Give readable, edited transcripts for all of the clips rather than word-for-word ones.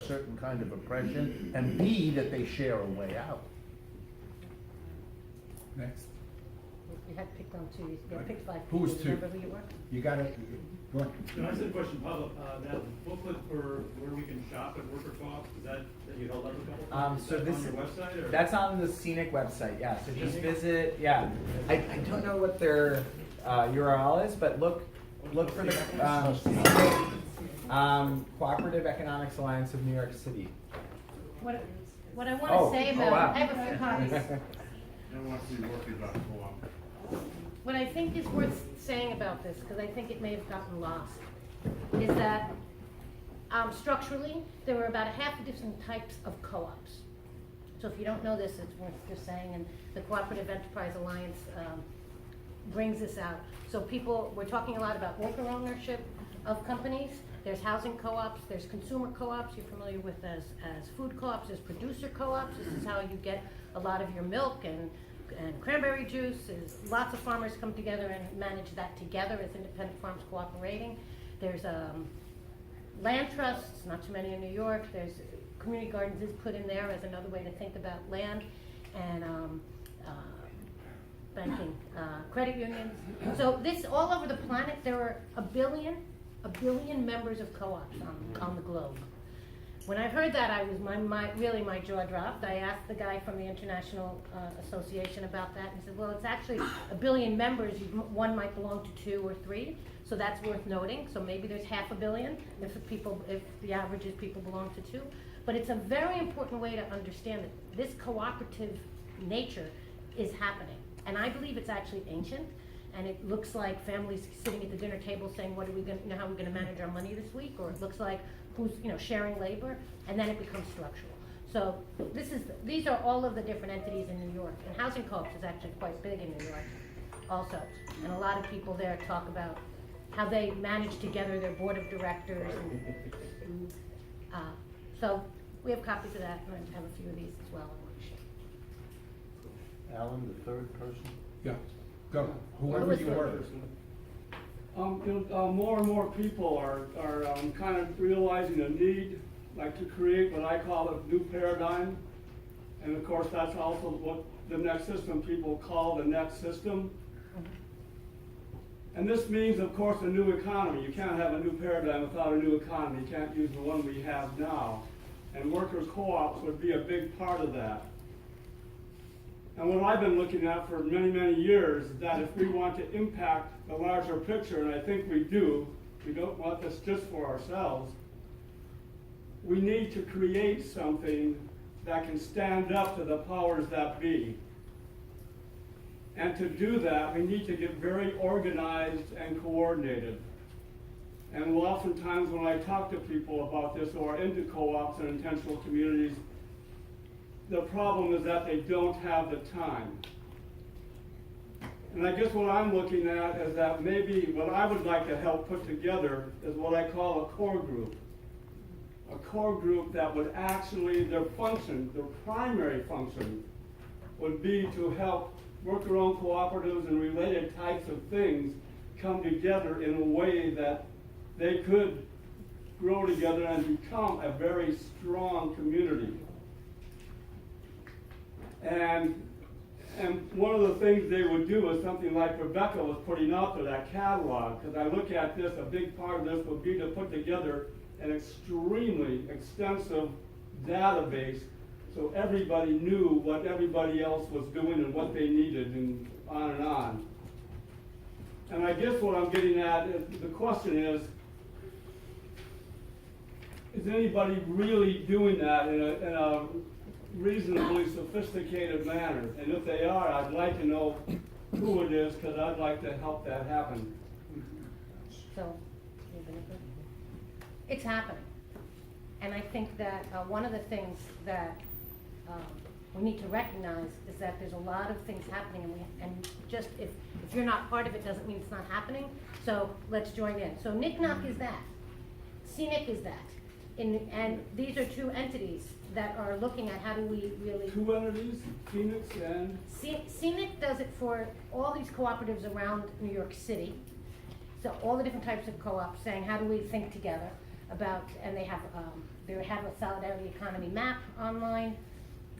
certain kind of oppression, and B, that they share a way out. Next. You had picked on two, you had picked 5 Who was people. two? Remember who you were? You gotta, go on. No, I just had a question, Pablo, that booklet for where we can shop at worker co-ops, is that you held up a couple times? So Is that this on your website, or? that's on the Scenic website, yeah. So just Scenic? visit, yeah. I don't know what their URL is, but look for the Scenic, Cooperative Economics Alliance of New York City. What I want to Oh, say oh, about wow. I have a few copies. I want to see working about co-op. What I think is worth saying about this, because I think it may have gotten lost, is that structurally, there were about a half a dozen types of co-ops. So if you don't know this, it's worth just saying, and the Cooperative Enterprise Alliance brings this out. So we're talking a lot about worker ownership of companies. There's housing co-ops, there's consumer co-ops you're familiar with as food co-ops, there's producer co-ops. This is how you get a lot of your milk and cranberry juice. Lots of farmers come together and manage that together as independent farms cooperating. There's land trusts, not too many in New York. There's community gardens is put in there as another way to think about land, and banking, credit unions. So this, all over the planet, there are a billion members of co-ops on the globe. When I heard that, I was really my jaw dropped. I asked the guy from the International Association about that, and he said, well, it's actually a billion members. One might belong to 2 or 3, so that's worth noting. So maybe there's half a billion if the average is people belong to 2. But it's a very important way to understand that this cooperative nature is happening, and I believe it's actually ancient. And it looks like families sitting at the dinner table saying, "What are we going? How are we going to manage our money this week?" Or it looks like who's sharing labor, and then it becomes structural. So these are all of the different entities in New York, and housing co-ops is actually quite big in New York, also. And a lot of people there talk about how they manage together their board of directors. And, so we have copies of that, and I have a few of these as well. Alan, the third person? Yeah, go, whoever you were. More and more people are kind of realizing a need, like to create what I call a new paradigm. And of course, that's also what the next system people call the next system. And this means, of course, a new economy. You can't have a new paradigm without a new economy. You can't use the one we have now. And worker co-ops would be a big part of that. And what I've been looking at for many, many years is that if we want to impact the larger picture, and I think we do, we don't want this just for ourselves, we need to create something that can stand up to the powers that be. And to do that, we need to get very organized and coordinated. And oftentimes when I talk to people about this who are into co-ops and intentional communities, the problem is that they don't have the time. And I guess what I'm looking at is that maybe what I would like to help put together is what I call a core group. A core group that would actually, their function, their primary function, would be to help worker-owned cooperatives and related types of things come together in a way that they could grow together and become a very strong community. And one of the things they would do is something like Rebecca was putting out there, that catalog, because I look at this, a big part of this would be to put together an extremely extensive database so everybody knew what everybody else was doing and what they needed and on and on. And I guess what I'm getting at is, the question is anybody really doing that in a reasonably sophisticated manner? And if they are, I'd like to know who it is, because I'd like to help that happen. So, it's happening. And I think that one of the things that we need to recognize is that there's a lot of things happening, and just if you're not part of it doesn't mean it's not happening. So let's join in. So NICNOC is that. CNIC is that. And these are 2 entities that are looking at how do we really... 2 entities, Phoenix and... CNIC does it for all these cooperatives around New York City. So all the different types of co-ops saying how do we think together. about, and they have a solidarity economy map online.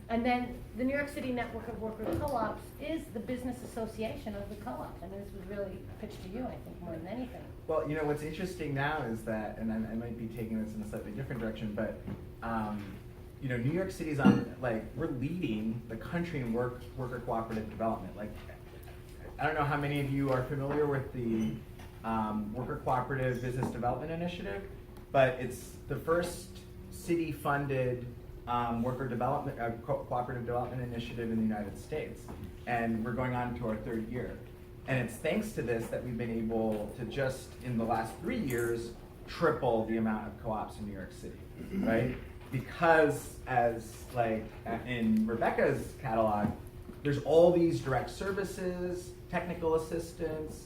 And then the New York City Network of Worker Co-ops is the business association of the co-ops. I mean, this was really pitched to you, I think, more than anything. Well, you know, what's interesting now is that, and I might be taking this in a slightly different direction, but, you know, New York City's on, like, we're leading the country in worker cooperative development. Like, I don't know how many of you are familiar with the Worker Cooperative Business Development Initiative, but it's the first city-funded worker development, cooperative development initiative in the United States. And we're going on to our third year. And it's thanks to this that we've been able to just, in the last 3 years, triple the amount of co-ops in New York City, right? Because as like in Rebecca's catalog, there's all these direct services, technical assistance,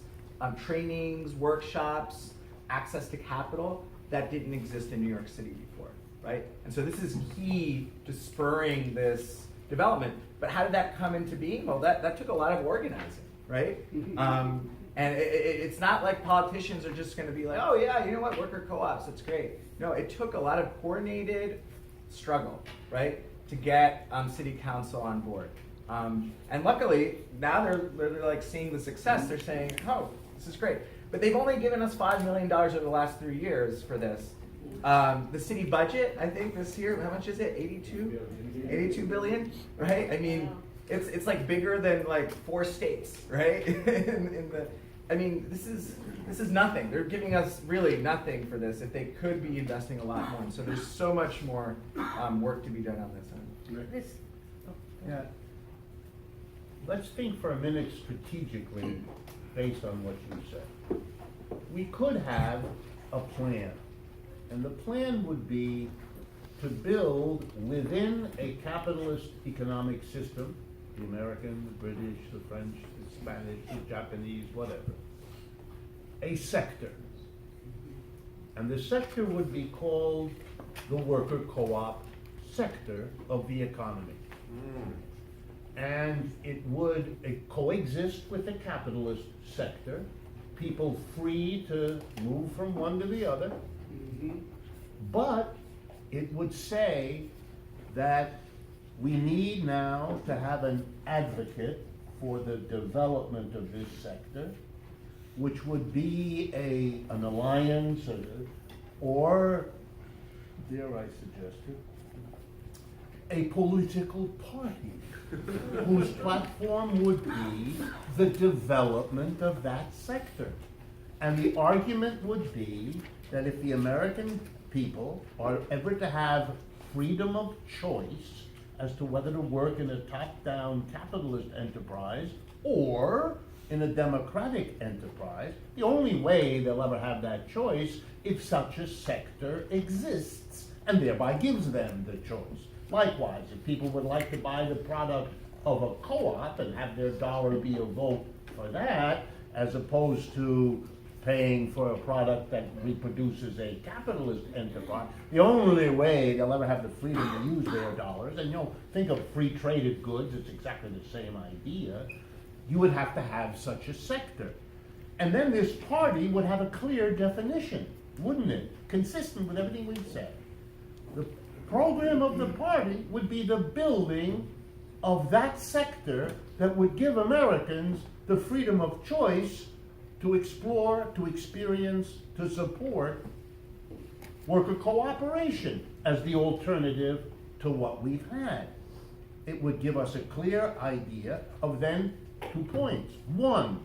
trainings, workshops, access to capital that didn't exist in New York City before, right? And so this is key to spurring this development. But how did that come into being? Well, that took a lot of organizing, right? And it's not like politicians are just gonna be like, oh yeah, you know what, worker co-ops, that's great. No, it took a lot of coordinated struggle, right, to get city council on board. And luckily, now they're like seeing the success. They're saying, oh, this is great. But they've only given us $5 million over the last 3 years for this. The city budget, I think this year, how much is it? 82 billion, right? I mean, it's like bigger than like 4 states, right? I mean, this is nothing. They're giving us really nothing for this if they could be investing a lot more. So there's so much more work to be done on this end. Yeah. Let's think for a minute strategically based on what you said. We could have a plan, and the plan would be to build within a capitalist economic system, the American, the British, the French, the Spanish, the Japanese, whatever, a sector. And the sector would be called the worker co-op sector of the economy. And it would coexist with the capitalist sector, people free to move from one to the other. But it would say that we need now to have an advocate for the development of this sector, which would be an alliance or, dare I suggest it, a political party whose platform would be the development of that sector. And the argument would be that if the American people are ever to have freedom of choice as to whether to work in a top-down capitalist enterprise or in a democratic enterprise, the only way they'll ever have that choice if such a sector exists and thereby gives them the choice. Likewise, if people would like to buy the product of a co-op and have their dollar be a vote for that, as opposed to paying for a product that reproduces a capitalist enterprise, the only way they'll ever have the freedom to use their dollars, and you know, think of free traded goods, it's exactly the same idea, you would have to have such a sector. And then this party would have a clear definition, wouldn't it? Consistent with everything we've said. The program of the party would be the building of that sector that would give Americans the freedom of choice to explore, to experience, to support worker cooperation as the alternative to what we've had. It would give us a clear idea of then 2 points. One,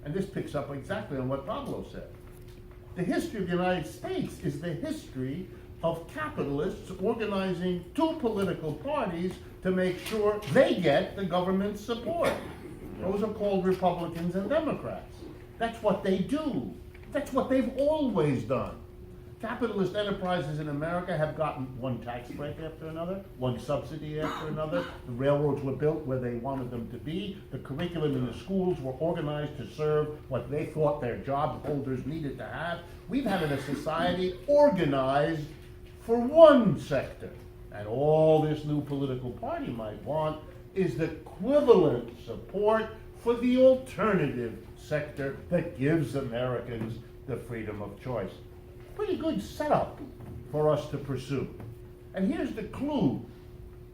and this picks up exactly on what Pablo said, the history of the United States is the history of capitalists organizing 2 political parties to make sure they get the government's support. Those are called Republicans and Democrats. That's what they do. That's what they've always done. Capitalist enterprises in America have gotten one tax break after another, one subsidy after another. The railroads were built where they wanted them to be. The curriculum in the schools were organized to serve what they thought their job holders needed to have. We've had a society organized for one sector. And all this new political party might want is the equivalent support for the alternative sector that gives Americans the freedom of choice. pretty good setup for us to pursue. And here's the clue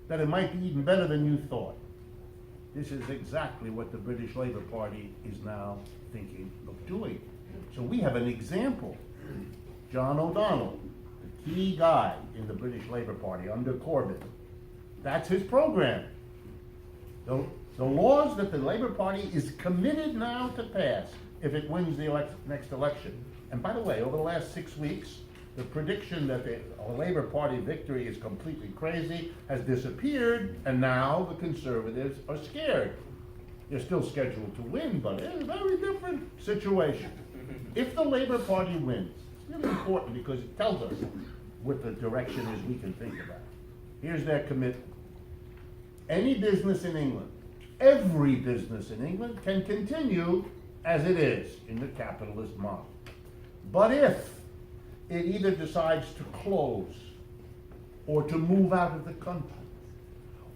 that it might be even better than you thought. This is exactly what the British Labour Party is now thinking of doing. So we have an example. John O'Donnell, the key guy in the British Labour Party under Corbyn. That's his program. The laws that the Labour Party is committed now to pass if it wins the next election. And by the way, over the last 6 weeks, the prediction that the Labour Party victory is completely crazy has disappeared, and now the Conservatives are scared. They're still scheduled to win, but it's a very different situation. If the Labour Party wins, it's really important because it tells us what the direction is we can think about. Here's their commitment. Any business in England, every business in England can continue as it is in the capitalist model. But if it either decides to close, or to move out of the country,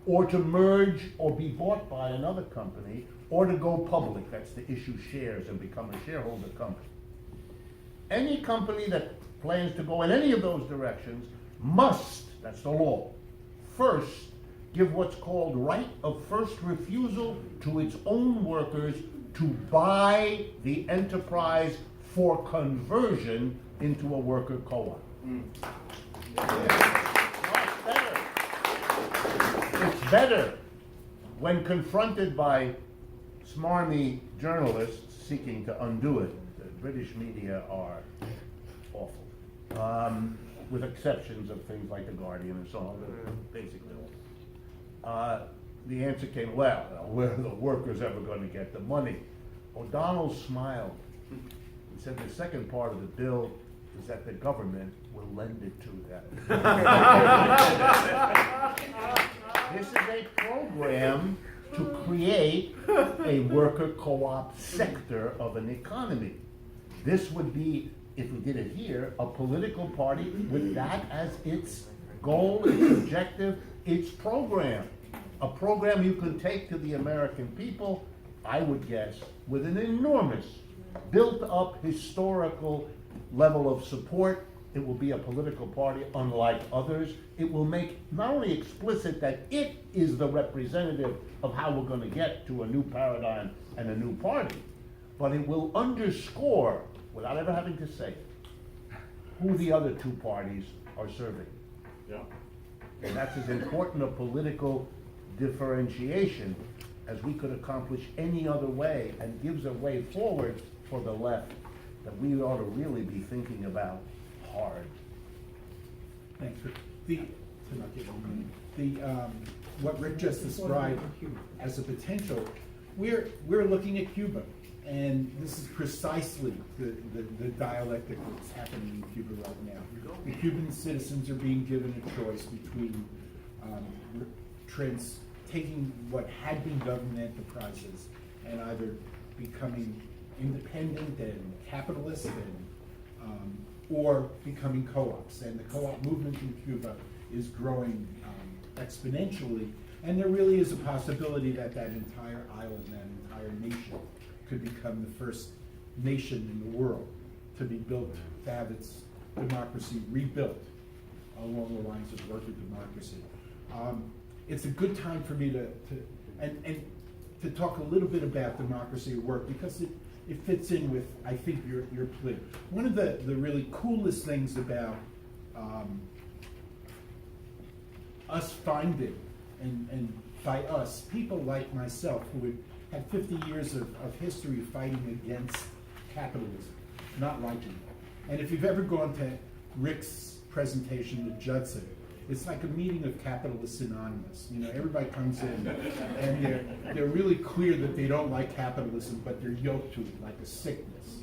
or to merge or be bought by another company, or to go public, that's to issue shares and become a shareholder company. Any company that plans to go in any of those directions must, that's the law, first give what's called right of first refusal to its own workers to buy the enterprise for conversion into a worker co-op. It's better when confronted by smarmy journalists seeking to undo it. The British media are awful, with exceptions of things like The Guardian and so on, but basically awful. The answer came, well, where are the workers ever going to get the money? O'Donnell smiled. He said the second part of the bill is that the government will lend it to them. This is a program to create a worker co-op sector of an economy. This would be, if we did it here, a political party with that as its goal, its objective, its program. A program you can take to the American people, I would guess, with an enormous, built-up historical level of support. It will be a political party unlike others. It will make not only explicit that it is the representative of how we're going to get to a new paradigm and a new party, but it will underscore, without ever having to say it, who the other two parties are serving. Yeah. And that's as important a political differentiation as we could accomplish any other way, and gives a way forward for the left that we ought to really be thinking about hard. Thanks. What Rick just described as a potential, we're looking at Cuba, and this is precisely the dialectic that's happening in Cuba right now. The Cuban citizens are being given a choice between taking what had been government enterprises and either becoming independent and capitalist or becoming co-ops. And the co-op movement in Cuba is growing exponentially, and there really is a possibility that that entire island, that entire nation, could become the first nation in the world to be built, to have its democracy rebuilt along the lines of worker democracy. It's a good time for me to talk a little bit about democracy at work, because it fits in with, I think, your plea. One of the really coolest things about us finding, and by us, people like myself who had 50 years of history fighting against capitalism, not liking it. And if you've ever gone to Rick's presentation with Judson, it's like a meeting of Capitalists Anonymous. You know, everybody comes in and they're really clear that they don't like capitalism, but they're yoked to it like a sickness,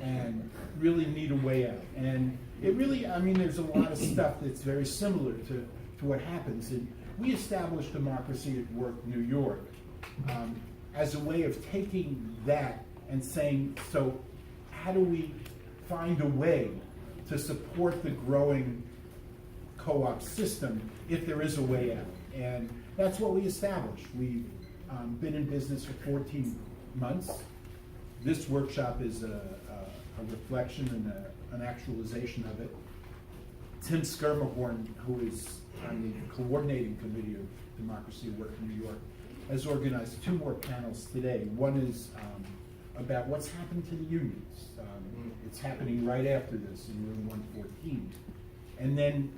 and really need a way out. And it really, I mean, there's a lot of stuff that's very similar to what happens. And we established Democracy at Work New York as a way of taking that and saying, so how do we find a way to support the growing co-op system if there is a way out? And that's what we established. We've been in business for 14 months. This workshop is a reflection and an actualization of it. Tim Skirmahorn, who is on the coordinating committee of Democracy at Work in New York, has organized 2 more panels today. One is about what's happened to the unions. It's happening right after this in room 114. And then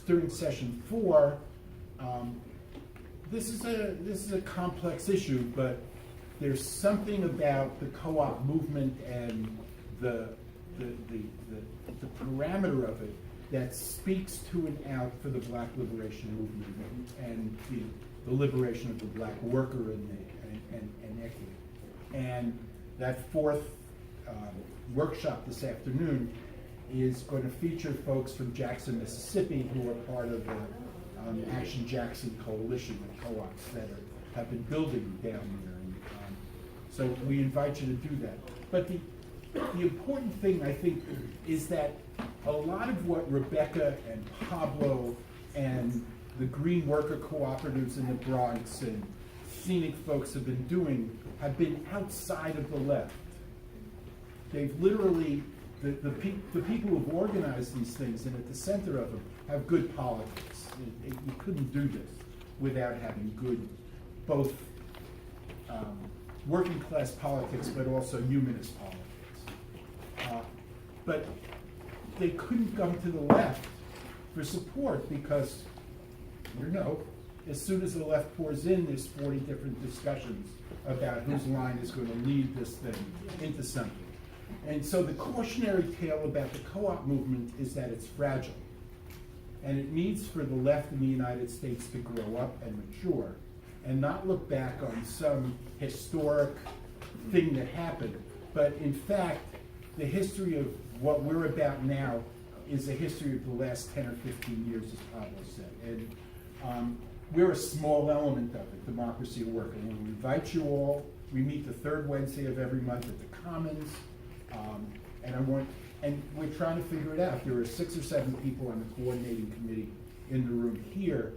during session 4, this is a complex issue, but there's something about the co-op movement and the parameter of it that speaks to and out for the Black liberation movement and the liberation of the Black worker and equity. And that 4th workshop this afternoon is going to feature folks from Jackson, Mississippi, who are part of the Action Jackson coalition of co-ops that have been building down there. And, so we invite you to do that. But the important thing, I think, is that a lot of what Rebecca and Pablo and the Green Worker Cooperatives in the Bronx and scenic folks have been doing have been outside of the left. They've literally, the people who've organized these things and at the center of them have good politics. You couldn't do this without having good, both working class politics, but also humanist politics. But they couldn't come to the left for support because, as soon as the left pours in, there's 40 different discussions about whose line is going to lead this thing into something. And so the cautionary tale about the co-op movement is that it's fragile. And it needs for the left in the United States to grow up and mature and not look back on some historic thing that happened. But in fact, the history of what we're about now is a history of the last 10 or 15 years, as Pablo said. And we're a small element of it, Democracy at Work. And we invite you all. We meet the 3rd Wednesday of every month at the Commons. And we're trying to figure it out. There are 6 or 7 people on the coordinating committee in the room here,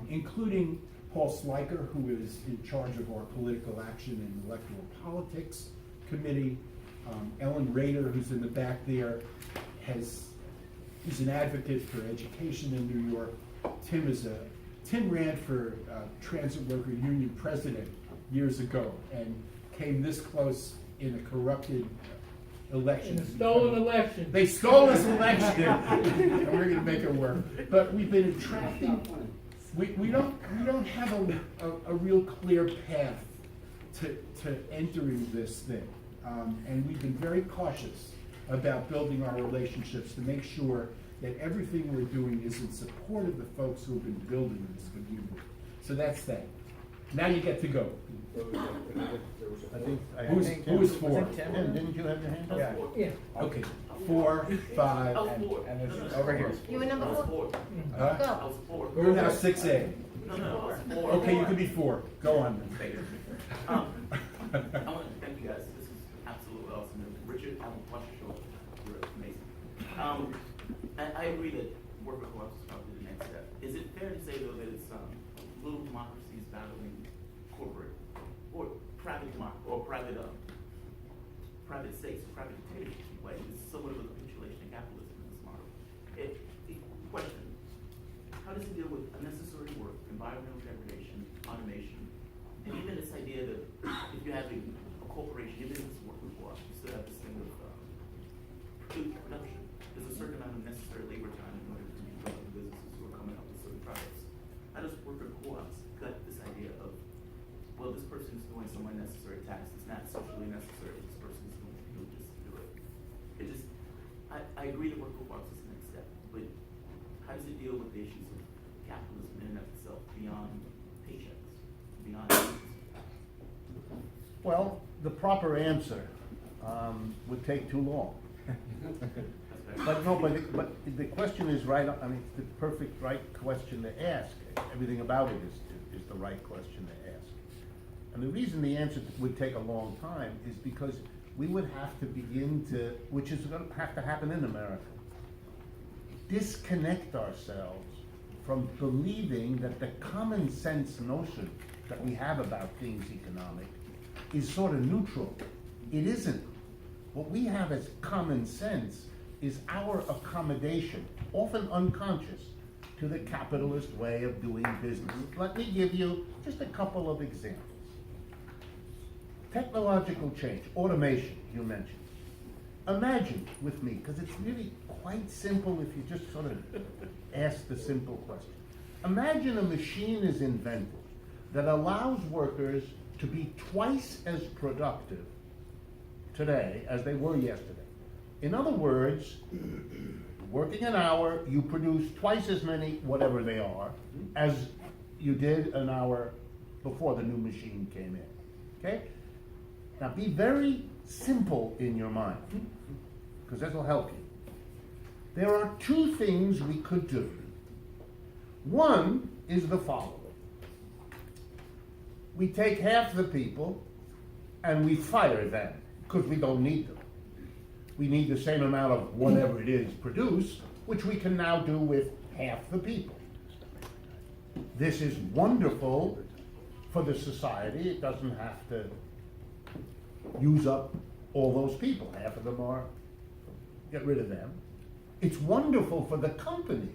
including Paul Sliker, who is in charge of our political action and electoral politics committee. Ellen Rader, who's in the back there, he's an advocate for education in New York. Tim ran for Transit Worker Union president years ago and came this close in a corrupted election. In a stolen election. They stole his election, and we're going to make it work. But we've been attracting. We don't have a real clear path to entering this thing, and we've been very cautious about building our relationships to make sure that everything we're doing is in support of the folks who have been building this community. So that's that. Now you get to go. Who was 4? Tim, didn't you have your hand up? Yeah. Yeah. Okay, 4, 5, And it's over here. You were number 4? huh? Go. We're now 6A. No. Okay, you can be 4. Go on then. I want to thank you guys. This is absolutely awesome. Richard, I watched your show. You're amazing. I agree that worker co-ops is probably the next step. Is it fair to say, though, that it's little democracies battling corporate or private private states, private dictatorships in a way? It's somewhat of a capitulation of capitalism in this model. Question: how does it deal with unnecessary work, environmental degradation, automation, and even this idea that if you have a corporation, even if it's a worker co-op, you still have this thing of production. There's a certain amount of necessary labor time in order to be running businesses who are coming up with certain products. How does worker co-ops gut this idea of, well, this person is doing some unnecessary task, it's not socially necessary, this person is going to do just to do it. I agree that worker co-ops is the next step, but how does it deal with the issues of capitalism in and of itself beyond paychecks, beyond Well, the proper answer would take too long. But the question is right. I mean, it's the perfect right question to ask. Everything about it is the right question to ask. And the reason the answer would take a long time is because we would have to begin to, which is going to have to happen in America, disconnect ourselves from believing that the common sense notion that we have about things economic is sort of neutral. It isn't. What we have as common sense is our accommodation, often unconscious, to the capitalist way of doing business. Let me give you just a couple of examples. Technological change, automation, you mentioned. Imagine with me, because it's really quite simple if you just sort of ask the simple question. Imagine a machine is invented that allows workers to be twice as productive today as they were yesterday. In other words, working an hour, you produce twice as many, whatever they are, as you did an hour before the new machine came in. Okay? Now be very simple in your mind, because that will help you. There are two things we could do. One is the following. We take half the people and we fire them, because we don't need them. We need the same amount of whatever it is produced, which we can now do with half the people. This is wonderful for the society. It doesn't have to use up all those people. Half of them are, get rid of them. It's wonderful for the company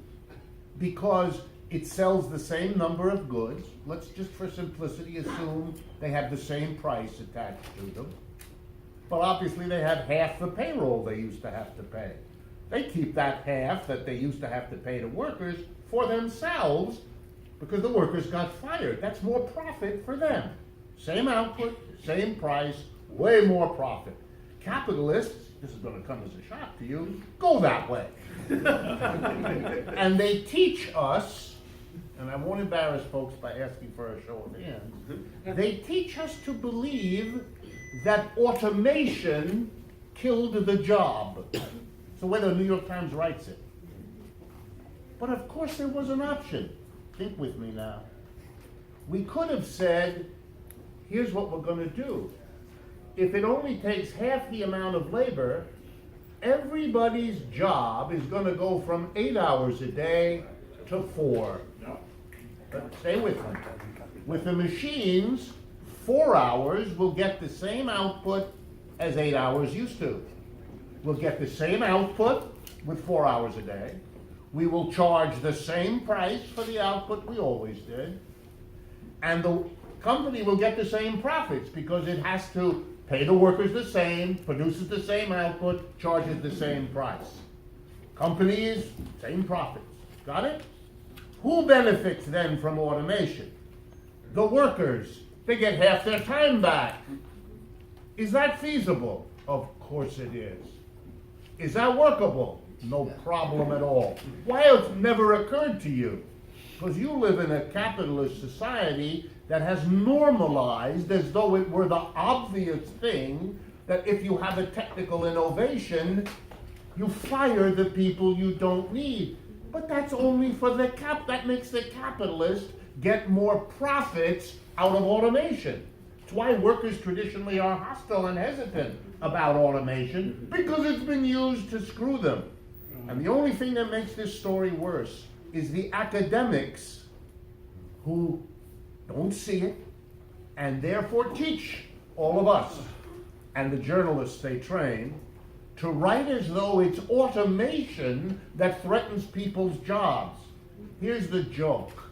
because it sells the same number of goods. Let's just for simplicity assume they have the same price attached to them. But obviously they have half the payroll they used to have to pay. They keep that half that they used to have to pay to workers for themselves because the workers got fired. That's more profit for them. Same output, same price, way more profit. Capitalists, this is going to come as a shock to you, go that way. And they teach us, and I won't embarrass folks by asking for a show of hands, they teach us to believe that automation killed the job. It's the way the New York Times writes it. But of course there was an option. Think with me now. We could have said, here's what we're going to do. If it only takes half the amount of labor, everybody's job is going to go from 8 hours a day to 4. But stay with me. With the machines, 4 hours will get the same output as 8 hours used to. We'll get the same output with 4 hours a day. We will charge the same price for the output we always did. And the company will get the same profits because it has to pay the workers the same, produces the same output, charges the same price. Companies, same profits. Got it? Who benefits then from automation? The workers. They get half their time back. Is that feasible? Of course it is. Is that workable? No problem at all. Why it's never occurred to you? Because you live in a capitalist society that has normalized as though it were the obvious thing that if you have a technical innovation, you fire the people you don't need. But that's only for the that makes the capitalist get more profits out of automation. It's why workers traditionally are hostile and hesitant about automation, because it's been used to screw them. And the only thing that makes this story worse is the academics who don't see it and therefore teach all of us and the journalists they train to write as though it's automation that threatens people's jobs. Here's the joke.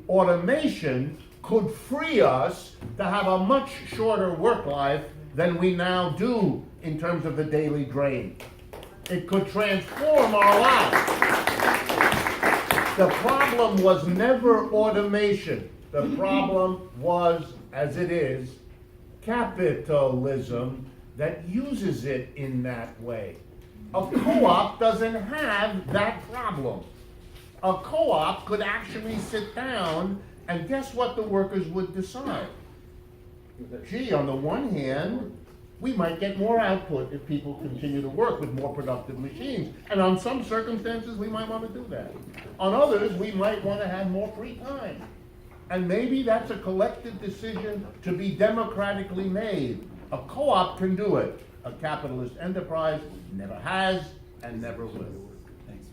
Automation could free us to have a much shorter work life than we now do in terms of the daily drain. It could transform our lives. The problem was never automation. The problem was, as it is, capitalism that uses it in that way. A co-op doesn't have that problem. A co-op could actually sit down and guess what the workers would decide? Gee, on the one hand, we might get more output if people continue to work with more productive machines. And on some circumstances, we might want to do that. On others, we might want to have more free time. And maybe that's a collective decision to be democratically made. A co-op can do it. A capitalist enterprise never has and never will. Thanks.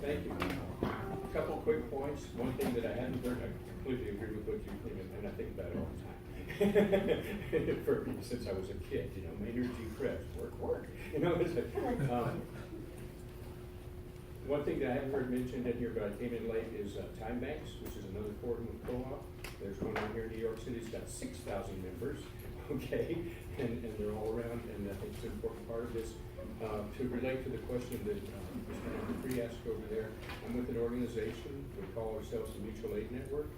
Thank you. A couple quick points. One thing that I hadn't heard, I completely agree with what you think, and I think about it all the time. since I was a kid, you know, Maynard G. Krebs, work, you know, it's like, one thing that I haven't heard mentioned in here, but I came in late, is time banks, which is another form of co-op. There's one out here in New York City, it's got 6,000 members, okay, and they're all around, and I think it's an important part of this. To relate to the question that Mr. Free asked over there, I'm with an organization, we call ourselves the Mutual Aid Network,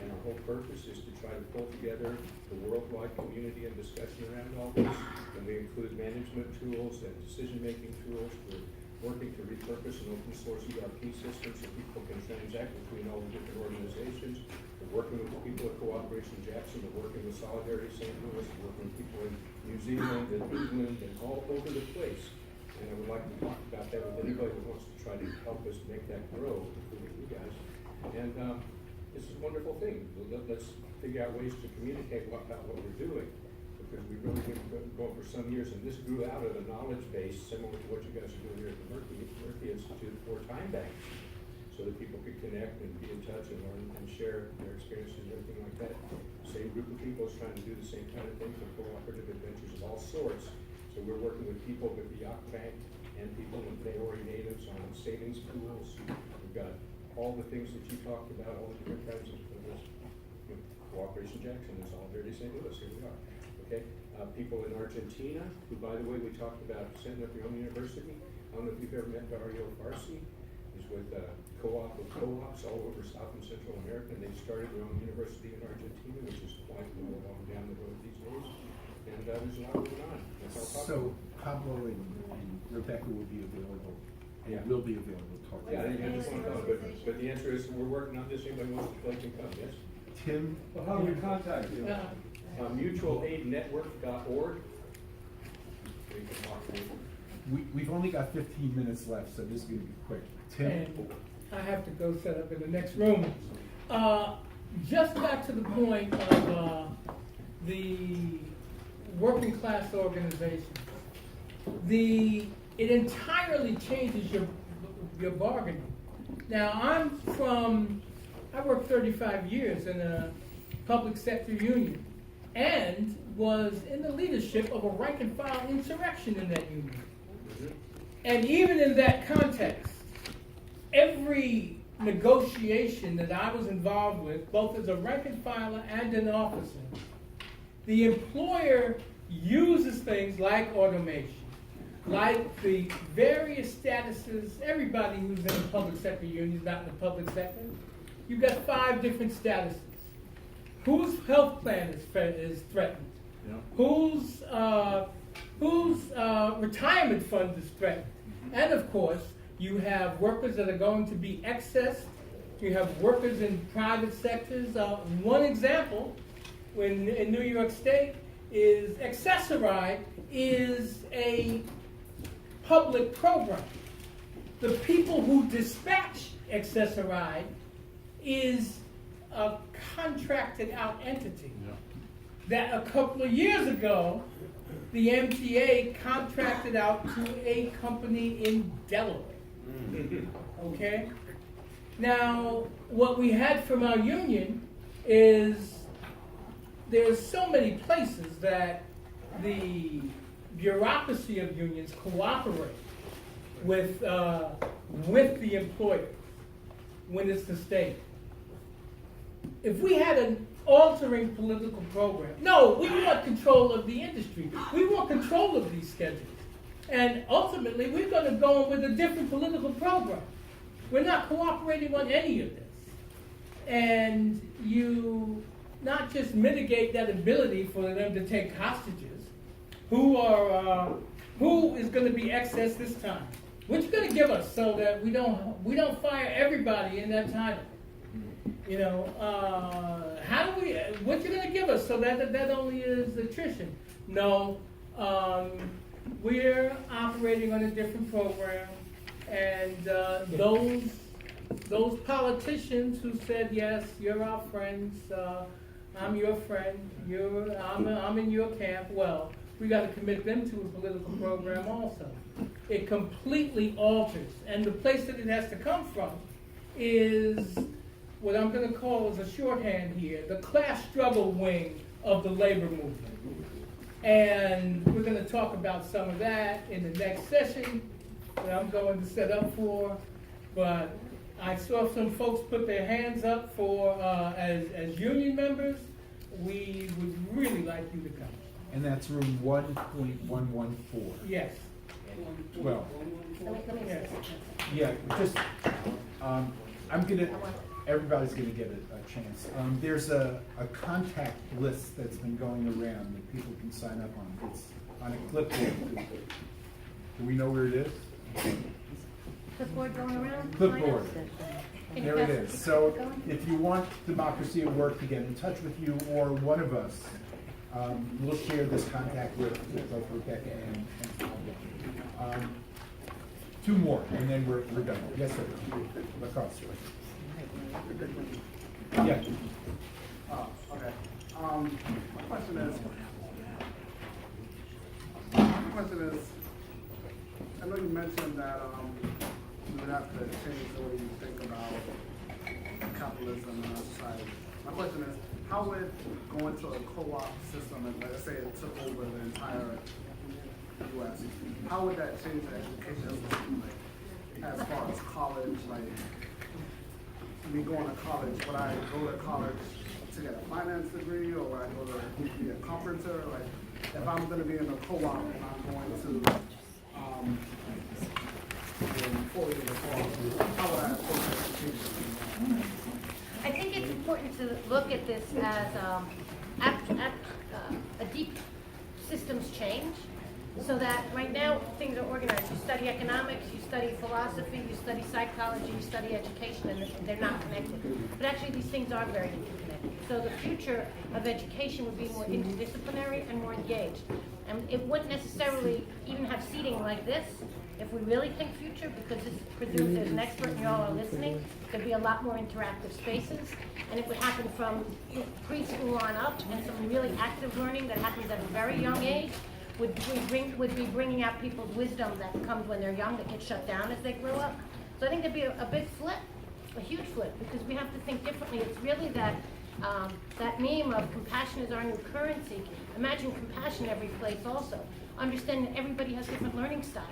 and our whole purpose is to try to pull together the worldwide community and discussion around all this, and we include management tools and decision-making tools. We're working to repurpose and open source ERP systems so people can transact between all the different organizations. We're working with the people at Cooperation Jackson, we're working with Solidarity St. Louis, we're working with people in New Zealand and England and all over the place. And I would like to talk about that with anybody who wants to try to help us make that grow, including you guys. And this is a wonderful thing. Let's figure out ways to communicate about what we're doing, because we've really been going for some years, and this grew out of a knowledge base similar to what you guys are doing here at the Murphy Institute for time banks, so that people could connect and be in touch and learn and share their experiences and everything like that. Same group of people is trying to do the same kind of thing for cooperative adventures of all sorts. So we're working with people with the Yacht Bank and people with Maori natives on savings pools. We've got all the things that you talked about, all the different kinds of Cooperation Jackson and Solidarity St. Louis, here we are. Okay, people in Argentina, who, by the way, we talked about setting up your own university. I don't know if you've ever met Dario Farsi. He's with co-op of co-ops all over South and Central America, and they've started their own university in Argentina, which is quite well along down the road these days. And there's a lot going on. That's all So Pablo and Rebecca will be available, and Yeah. will be available to talk to Yeah, I you. just want to know, but the answer is we're working on this. Anybody wants to play can come, yes? Tim? Well, how do we contact you? Mutualaidnetwork.org. We can talk to you. We've only got 15 minutes left, so this is going to be quick. Tim? And I have to go set up in the next room. Just back to the point of the working class organizations. It entirely changes your bargaining. Now I worked 35 years in a public sector union and was in the leadership of a rank and file insurrection in that union. And even in that context, every negotiation that I was involved with, both as a rank and filer and an officer, the employer uses things like automation, like the various statuses. Everybody who's in the public sector union is not in the public sector. You've got 5 different statuses. Whose health plan is threatened? Yeah. Whose retirement fund is threatened? And of course, you have workers that are going to be excessed. You have workers in private sectors. One example, in New York State, is Accessoride is a public program. The people who dispatch Accessoride is a contracted out entity. Yeah. That a couple of years ago, the MTA contracted out to a company in Delaware. Okay? Now, what we had from our union is there's so many places that the bureaucracy of unions cooperate with the employer when it's the state. If we had an altering political program, no, we want control of the industry. We want control of these schedules. And ultimately, we're going to go with a different political program. We're not cooperating on any of this. And you not just mitigate that ability for them to take hostages, who is going to be excess this time? What you going to give us so that we don't fire everybody in that title? You know, what you going to give us so that only is attrition? No, we're operating on a different program, and those politicians who said, yes, you're our friends, I'm your friend, I'm in your camp, well, we got to commit them to a political program also. It completely alters, and the place that it has to come from is what I'm going to call as a shorthand here, the class struggle wing of the labor movement. And we're going to talk about some of that in the next session that I'm going to set up for. But I saw some folks put their hands up for, as union members. We would really like you to come. And that's room 1.114. Yes. Well, Let me Yes. yeah, just, everybody's gonna get a chance. There's a contact list that's been going around that people can sign up on. It's on a clipboard. Do we know where it is? Clipboard going around? Clipboard. Can you There it pass is. the So clipboard going? if you want Democracy at Work to get in touch with you or one of us, we'll share this contact with both Rebecca and Pablo. Two more, and then we're done. Yes, sir. Lacrosse. Yeah. Okay. My question is, I know you mentioned that you would have to change the way you think about capitalism in our society. My question is, how would going to a co-op system, and let's say it took over the entire U.S., how would that change the education system, like, as far as college, like, me going to college, would I go to college to get a finance degree, or would I go to be a carpenter? Like, if I'm going to be in a co-op and I'm going to fully in the co-op, how would I approach education? I think it's important to look at this as a deep systems change, so that right now things are organized. You study economics, you study philosophy, you study psychology, you study education, and they're not connected. But actually these things are very interconnected. So the future of education would be more interdisciplinary and more engaged. And it wouldn't necessarily even have seating like this. If we really think future, because this is produced as an expert and you all are listening, there'd be a lot more interactive spaces. And it would happen from preschool on up, and some really active learning that happens at a very young age would be bringing out people's wisdom that comes when they're young, that gets shut down as they grow up. So I think there'd be a big flip, a huge flip, because we have to think differently. It's really that meme of compassion is our new currency. Imagine compassion every place also. Understand that everybody has different learning styles.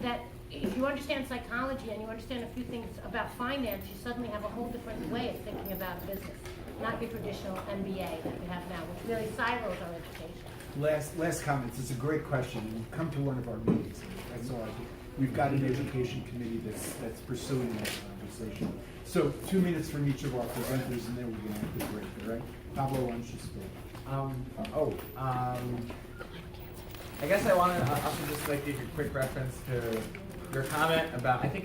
That if you understand psychology and you understand a few things about finance, you suddenly have a whole different way of thinking about business, not your traditional MBA that we have now, which really silos our education. Last comments. It's a great question. Come to one of our meetings. That's all. We've got an education committee that's pursuing that conversation. So 2 minutes from each of our presenters, and then we're going to have to break. All right? Pablo, why don't you speak? I guess I want to also just like give you a quick reference to your comment about. I think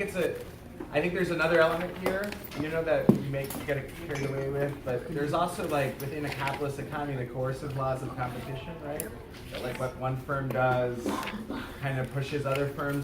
there's another element here, that you may get carried away with, but there's also like within a capitalist economy the coercive laws of competition, right? That like what one firm does kind of pushes other firms